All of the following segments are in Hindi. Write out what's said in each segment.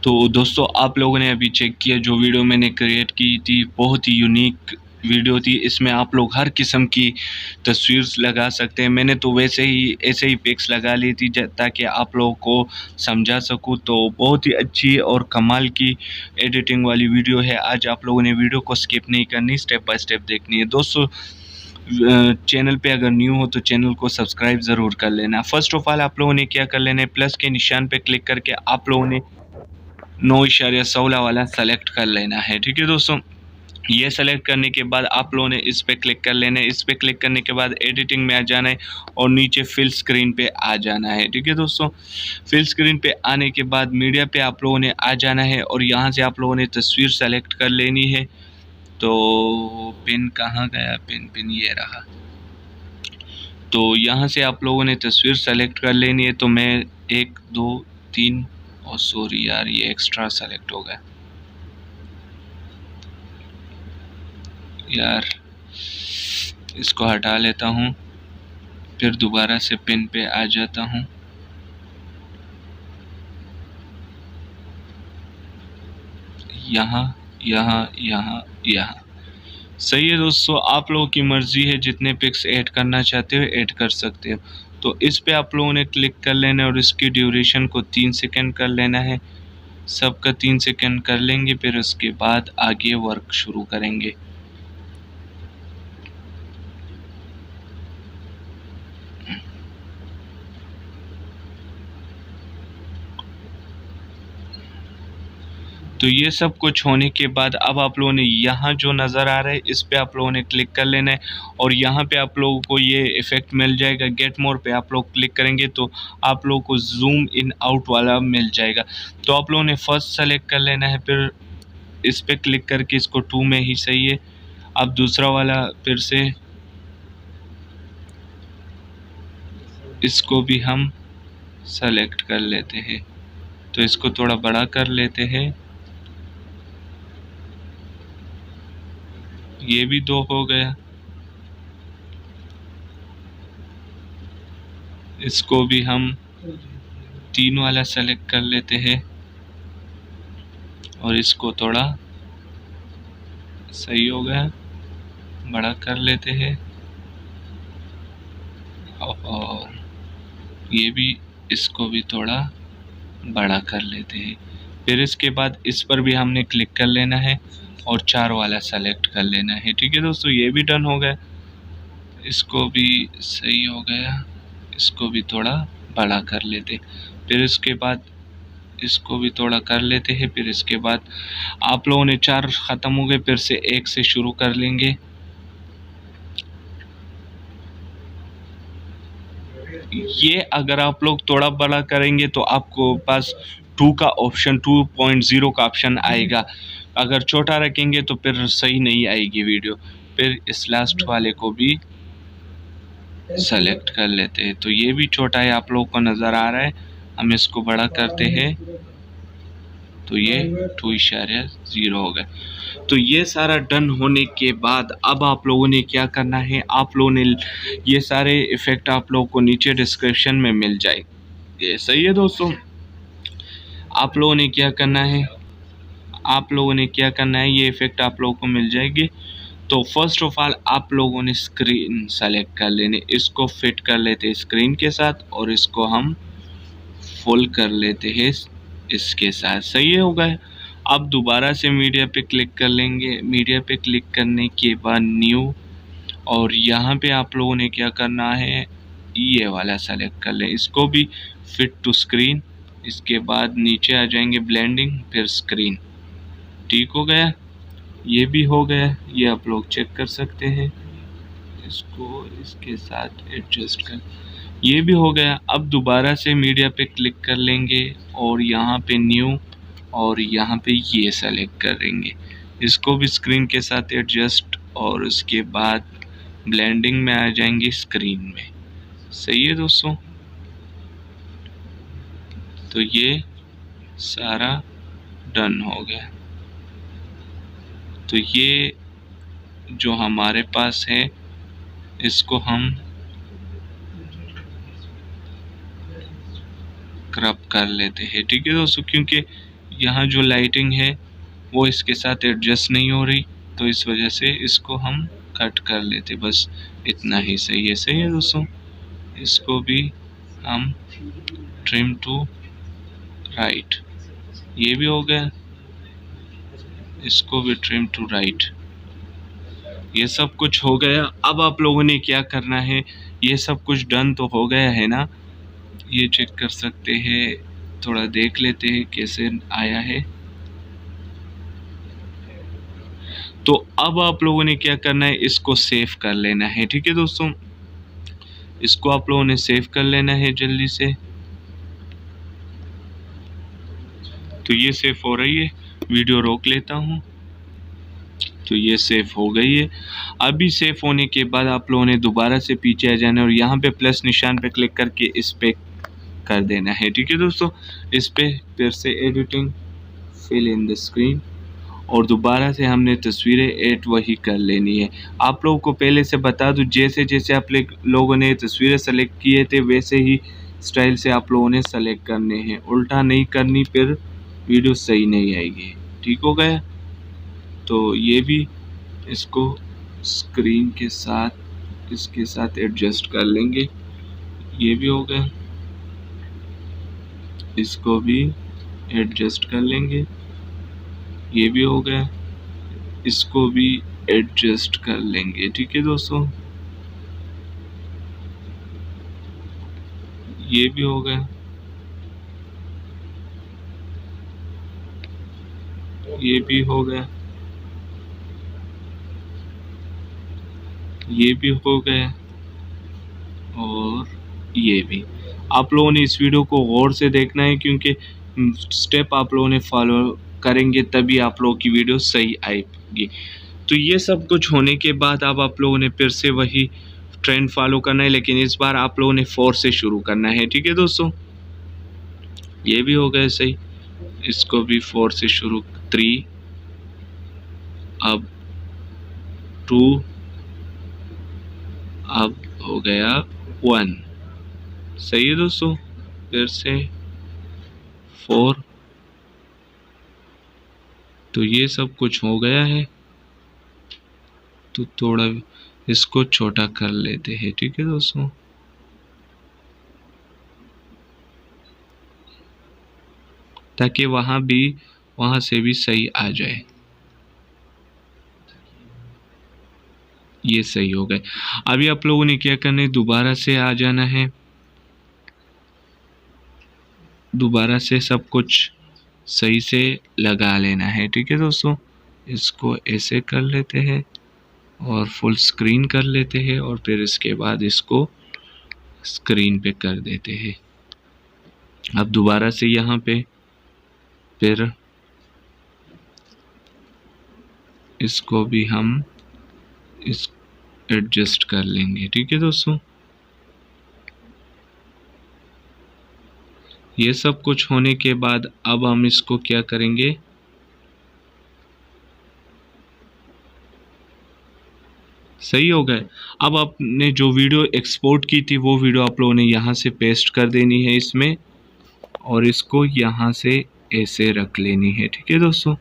तो दोस्तों आप लोगों ने अभी चेक किया जो वीडियो मैंने क्रिएट की थी, बहुत ही यूनिक वीडियो थी। इसमें आप लोग हर किस्म की तस्वीर लगा सकते हैं। मैंने तो वैसे ही ऐसे ही पिक्स लगा ली थी ताकि आप लोगों को समझा सकूं। तो बहुत ही अच्छी और कमाल की एडिटिंग वाली वीडियो है। आज आप लोगों ने वीडियो को स्किप नहीं करनी, स्टेप बाय स्टेप देखनी है। दोस्तों चैनल पे अगर न्यू हो तो चैनल को सब्सक्राइब ज़रूर कर लेना। फर्स्ट ऑफ ऑल आप लोगों ने क्या कर लेना है, प्लस के निशान पे क्लिक करके आप लोगों ने 9.16 वाला सेलेक्ट कर लेना है। ठीक है दोस्तों, ये सेलेक्ट करने के बाद आप लोगों ने इस पे क्लिक कर लेना है। इस पे क्लिक करने के बाद एडिटिंग में आ जाना है और नीचे फिल स्क्रीन पे आ जाना है। ठीक है दोस्तों, फिल स्क्रीन पे आने के बाद मीडिया पे आप लोगों ने आ जाना है और यहाँ से आप लोगों ने तस्वीर सेलेक्ट कर लेनी है। तो पिन कहाँ गया, पिन ये रहा। तो यहाँ से आप लोगों ने तस्वीर सेलेक्ट कर लेनी है। तो मैं 1 2 3 और सॉरी यार ये एक्स्ट्रा सेलेक्ट हो गया यार, इसको हटा लेता हूँ, फिर दोबारा से पिन पे आ जाता हूँ। यहाँ यहाँ यहाँ यहाँ सही है दोस्तों, आप लोगों की मर्जी है, जितने पिक्स ऐड करना चाहते हो ऐड कर सकते हो। तो इस पे आप लोगों ने क्लिक कर लेना है और इसकी ड्यूरेशन को 3 सेकंड कर लेना है। सबका 3 सेकंड कर लेंगे, फिर उसके बाद आगे वर्क शुरू करेंगे। तो ये सब कुछ होने के बाद अब आप लोगों ने यहाँ जो नज़र आ रहा है इस पे आप लोगों ने क्लिक कर लेना है और यहाँ पे आप लोगों को ये इफ़ेक्ट मिल जाएगा। गेट मोर पे आप लोग क्लिक करेंगे तो आप लोगों को जूम इन आउट वाला मिल जाएगा। तो आप लोगों ने फर्स्ट सेलेक्ट कर लेना है, फिर इस पे क्लिक करके इसको 2 में ही सही है। अब दूसरा वाला फिर से इसको भी हम सेलेक्ट कर लेते हैं। तो इसको थोड़ा बड़ा कर लेते हैं। ये भी 2 हो गया। इसको भी हम 3 वाला सेलेक्ट कर लेते हैं और इसको थोड़ा सही हो गया, बड़ा कर लेते हैं। और ये भी, इसको भी थोड़ा बड़ा कर लेते हैं। फिर इसके बाद इस पर भी हमने क्लिक कर लेना है और 4 वाला सेलेक्ट कर लेना है। ठीक है दोस्तों, ये भी डन हो गया। इसको भी सही हो गया, इसको भी थोड़ा बड़ा कर लेते। फिर इसके बाद इसको भी थोड़ा कर लेते हैं। फिर इसके बाद आप लोगों ने 4 ख़त्म हो गए, फिर से 1 से शुरू कर लेंगे। ये अगर आप लोग थोड़ा बड़ा करेंगे तो आपको पास 2 का ऑप्शन 2.0 का ऑप्शन आएगा। अगर छोटा रखेंगे तो फिर सही नहीं आएगी वीडियो। फिर इस लास्ट वाले को भी सेलेक्ट कर लेते हैं। तो ये भी छोटा है, आप लोगों को नज़र आ रहा है। हम इसको बड़ा करते हैं तो ये 2.0 हो गया। तो ये सारा डन होने के बाद अब आप लोगों ने क्या करना है, आप लोगों ने ये सारे इफ़ेक्ट आप लोगों को नीचे डिस्क्रिप्शन में मिल जाएंगे। सही है दोस्तों, आप लोगों ने क्या करना है, आप लोगों ने क्या करना है, ये इफ़ेक्ट आप लोगों को मिल जाएगी। तो फर्स्ट ऑफ ऑल आप लोगों ने स्क्रीन सेलेक्ट कर लेने, इसको फिट कर लेते हैं स्क्रीन के साथ और इसको हम फुल कर लेते हैं इसके साथ। सही हो गया। अब दोबारा से मीडिया पे क्लिक कर लेंगे। मीडिया पे क्लिक करने के बाद न्यू, और यहाँ पे आप लोगों ने क्या करना है, ये वाला सेलेक्ट कर लें, इसको भी फिट टू स्क्रीन। इसके बाद नीचे आ जाएंगे ब्लेंडिंग, फिर स्क्रीन। ठीक हो गया, ये भी हो गया, ये आप लोग चेक कर सकते हैं। इसको इसके साथ एडजस्ट कर, ये भी हो गया। अब दोबारा से मीडिया पे क्लिक कर लेंगे और यहाँ पे न्यू, और यहाँ पे ये सेलेक्ट करेंगे, इसको भी स्क्रीन के साथ एडजस्ट, और उसके बाद ब्लेंडिंग में आ जाएंगे स्क्रीन में। सही है दोस्तों, तो ये सारा डन हो गया। तो ये जो हमारे पास है इसको हम क्रॉप कर लेते हैं। ठीक है दोस्तों, क्योंकि यहाँ जो लाइटिंग है वो इसके साथ एडजस्ट नहीं हो रही, तो इस वजह से इसको हम कट कर लेते, बस इतना ही सही है। सही है दोस्तों, इसको भी हम ट्रिम टू राइट, ये भी हो गया, इसको भी ट्रिम टू राइट, ये सब कुछ हो गया। अब आप लोगों ने क्या करना है, ये सब कुछ डन तो हो गया है ना, ये चेक कर सकते हैं, थोड़ा देख लेते हैं कैसे आया है। तो अब आप लोगों ने क्या करना है, इसको सेव कर लेना है। ठीक है दोस्तों, इसको आप लोगों ने सेव कर लेना है जल्दी से। तो ये सेव हो रही है, वीडियो रोक लेता हूँ। तो ये सेव हो गई है। अभी सेव होने के बाद आप लोगों ने दोबारा से पीछे आ जाना है और यहाँ पे प्लस निशान पे क्लिक करके इस पे कर देना है। ठीक है दोस्तों, इस पे फिर से editing, fill in the screen, और दोबारा से हमने तस्वीरें ऐड वही कर लेनी है। आप लोगों को पहले से बता दूं, जैसे जैसे आप लोगों ने तस्वीरें सेलेक्ट किए थे वैसे ही स्टाइल से आप लोगों ने सेलेक्ट करने हैं, उल्टा नहीं करनी, फिर वीडियो सही नहीं आएगी। ठीक हो गया, तो ये भी इसको स्क्रीन के साथ इसके साथ एडजस्ट कर लेंगे। ये भी हो गया, इसको भी एडजस्ट कर लेंगे। ये भी हो गया, इसको भी एडजस्ट कर लेंगे। ठीक है दोस्तों, ये भी हो गया, ये भी हो गया, ये भी हो गया, और ये भी। आप लोगों ने इस वीडियो को गौर से देखना है, क्योंकि स्टेप आप लोगों ने फॉलो करेंगे तभी आप लोगों की वीडियो सही आएगी। तो ये सब कुछ होने के बाद अब आप लोगों ने फिर से वही ट्रेंड फॉलो करना है, लेकिन इस बार आप लोगों ने 4 से शुरू करना है। ठीक है दोस्तों, ये भी हो गया सही, इसको भी 4 से शुरू, 3, अब 2, अब हो गया 1। सही है दोस्तों, फिर से 4। तो ये सब कुछ हो गया है, तो थोड़ा इसको छोटा कर लेते हैं। ठीक है दोस्तों, ताकि वहां से भी सही आ जाए। ये सही हो गए। अभी आप लोगों ने क्या करना है, दोबारा से आ जाना है, दोबारा से सब कुछ सही से लगा लेना है। ठीक है दोस्तों, इसको ऐसे कर लेते हैं और फुल स्क्रीन कर लेते हैं, और फिर इसके बाद इसको स्क्रीन पे कर देते हैं। अब दोबारा से यहाँ पे फिर इसको भी हम इस एडजस्ट कर लेंगे। ठीक है दोस्तों, ये सब कुछ होने के बाद अब हम इसको क्या करेंगे, सही हो गए। अब आपने जो वीडियो एक्सपोर्ट की थी वो वीडियो आप लोगों ने यहाँ से पेस्ट कर देनी है इसमें, और इसको यहाँ से ऐसे रख लेनी है। ठीक है दोस्तों,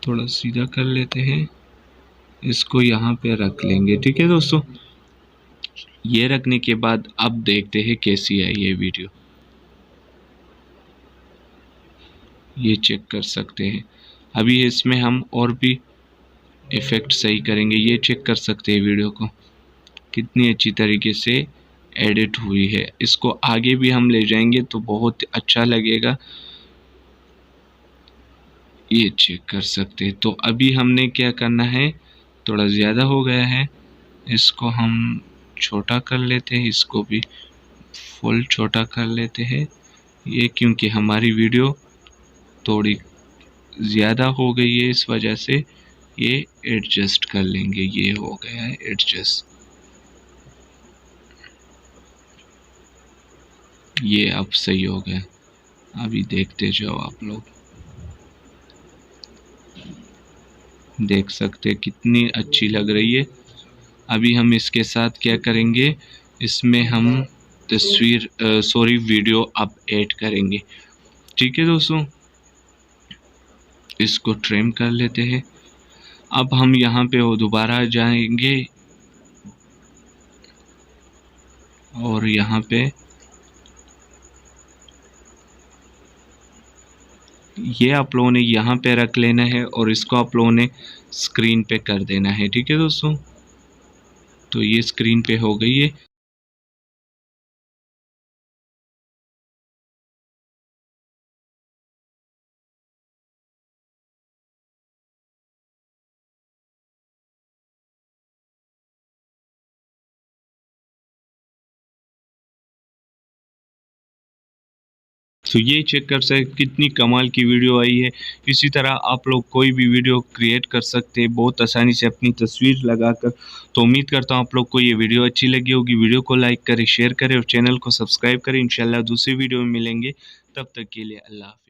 थोड़ा सीधा कर लेते हैं, इसको यहाँ पे रख लेंगे। ठीक है दोस्तों, ये रखने के बाद अब देखते हैं कैसी है ये वीडियो, ये चेक कर सकते हैं। अभी इसमें हम और भी इफ़ेक्ट सही करेंगे, ये चेक कर सकते हैं वीडियो को कितनी अच्छी तरीके से एडिट हुई है। इसको आगे भी हम ले जाएंगे तो बहुत अच्छा लगेगा, ये चेक कर सकते हैं। तो अभी हमने क्या करना है, थोड़ा ज़्यादा हो गया है, इसको हम छोटा कर लेते हैं, इसको भी फुल छोटा कर लेते हैं। ये क्योंकि हमारी वीडियो थोड़ी ज़्यादा हो गई है, इस वजह से ये एडजस्ट कर लेंगे। ये हो गया है एडजस्ट, ये अब सही हो गया। अभी देखते जाओ, आप लोग देख सकते हैं कितनी अच्छी लग रही है। अभी हम इसके साथ क्या करेंगे, इसमें हम तस्वीर सॉरी वीडियो आप ऐड करेंगे। ठीक है दोस्तों, इसको ट्रिम कर लेते हैं। अब हम यहाँ पे वो दोबारा जाएंगे और यहाँ पे ये आप लोगों ने यहाँ पे रख लेना है और इसको आप लोगों ने स्क्रीन पे कर देना है। ठीक है दोस्तों, तो ये स्क्रीन पे हो गई है। तो ये चेक कर सकते कितनी कमाल की वीडियो आई है। इसी तरह आप लोग कोई भी वीडियो क्रिएट कर सकते हैं बहुत आसानी से अपनी तस्वीर लगाकर। तो उम्मीद करता हूँ आप लोग को ये वीडियो अच्छी लगी होगी। वीडियो को लाइक करें, शेयर करें और चैनल को सब्सक्राइब करें। इंशाल्लाह दूसरी वीडियो में मिलेंगे, तब तक के लिए अल्लाह हाफ़िज़।